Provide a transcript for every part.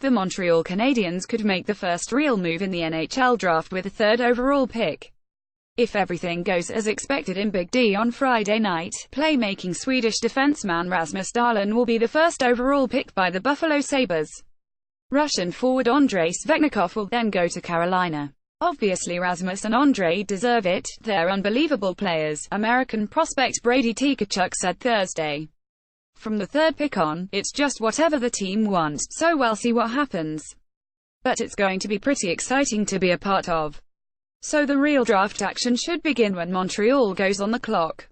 The Montreal Canadiens could make the first real move in the NHL draft with the third overall pick. If everything goes as expected in Big D on Friday night, playmaking Swedish defenseman Rasmus Dahlin will be the first overall pick by the Buffalo Sabres. Russian forward Andrei Svechnikov will then go to Carolina. Obviously Rasmus and Andrei deserve it, they're unbelievable players, American prospect Brady Tkachuk said Thursday. From the third pick on, it's just whatever the team wants, so we'll see what happens. But it's going to be pretty exciting to be a part of. So the real draft action should begin when Montreal goes on the clock.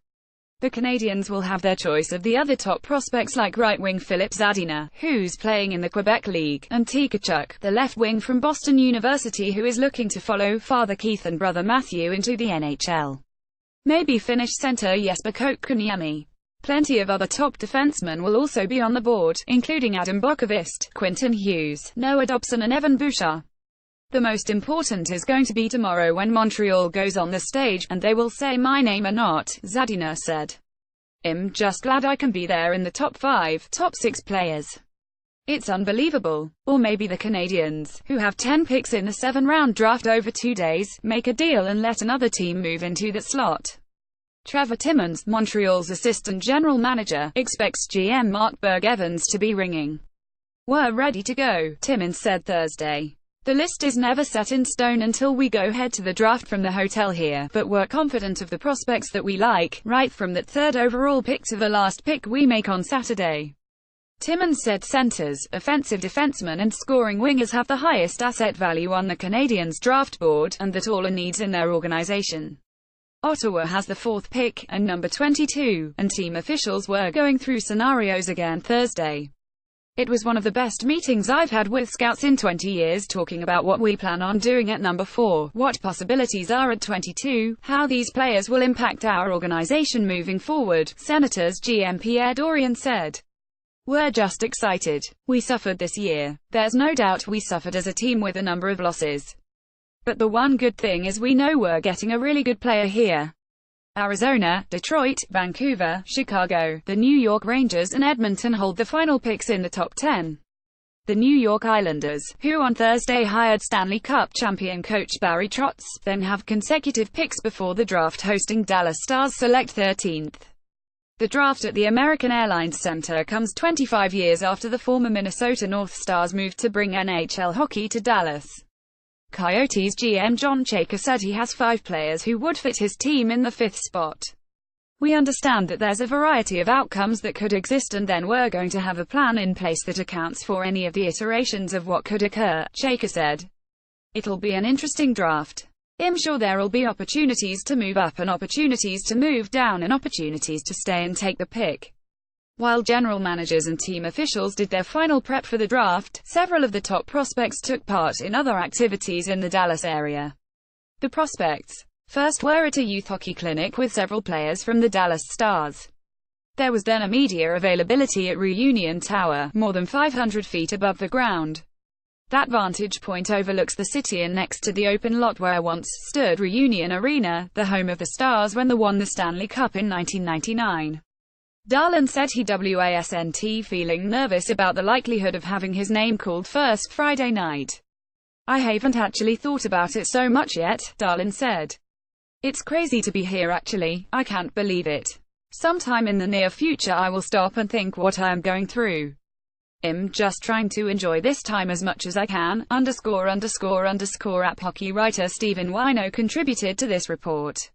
The Canadiens will have their choice of the other top prospects like right-wing Philip Zadina, who's playing in the Quebec League, and Tkachuk, the left wing from Boston University who is looking to follow father Keith and brother Matthew into the NHL. Maybe Finnish centre Jesper Kotkaniemi. Plenty of other top defensemen will also be on the board, including Adam Boqvist, Quinton Hughes, Noah Dobson and Evan Bouchard. The most important is going to be tomorrow when Montreal goes on the stage, and they will say my name or not, Zadina said. I'm just glad I can be there in the top 5, top 6 players. It's unbelievable. Or maybe the Canadiens, who have 10 picks in the 7-round draft over 2 days, make a deal and let another team move into that slot. Trevor Timmons, Montreal's assistant general manager, expects GM Mark Berg-Evans to be ringing. We're ready to go, Timmons said Thursday. The list is never set in stone until we go head to the draft from the hotel here, but we're confident of the prospects that we like, right from that third overall pick to the last pick we make on Saturday. Timmons said centers, offensive defensemen and scoring wingers have the highest asset value on the Canadiens draft board, and that all are needs in their organization. Ottawa has the 4th pick, and number 22, and team officials were going through scenarios again Thursday. It was one of the best meetings I've had with scouts in 20 years, talking about what we plan on doing at number 4, what possibilities are at 22, how these players will impact our organization moving forward, Senators GM Pierre Dorion said. We're just excited. We suffered this year. There's no doubt we suffered as a team with a number of losses. But the one good thing is we know we're getting a really good player here. Arizona, Detroit, Vancouver, Chicago, the New York Rangers and Edmonton hold the final picks in the top 10. The New York Islanders, who on Thursday hired Stanley Cup champion coach Barry Trotz, then have consecutive picks before the draft, hosting Dallas Stars select 13th. The draft at the American Airlines Center comes 25 years after the former Minnesota North Stars moved to bring NHL hockey to Dallas. Coyotes GM John Chayka said he has 5 players who would fit his team in the 5th spot. We understand that there's a variety of outcomes that could exist, and then we're going to have a plan in place that accounts for any of the iterations of what could occur, Chayka said. It'll be an interesting draft. I'm sure there'll be opportunities to move up and opportunities to move down and opportunities to stay and take the pick. While general managers and team officials did their final prep for the draft, several of the top prospects took part in other activities in the Dallas area. The prospects first were at a youth hockey clinic with several players from the Dallas Stars. There was then a media availability at Reunion Tower, more than 500 feet above the ground. That vantage point overlooks the city and next to the open lot where once stood Reunion Arena, the home of the Stars when they won the Stanley Cup in 1999. Dahlin said he wasn't feeling nervous about the likelihood of having his name called first Friday night. I haven't actually thought about it so much yet, Dahlin said. It's crazy to be here actually, I can't believe it. Sometime in the near future I will stop and think what I am going through. I'm just trying to enjoy this time as much as I can, _____. App hockey writer Stephen Wino contributed to this report.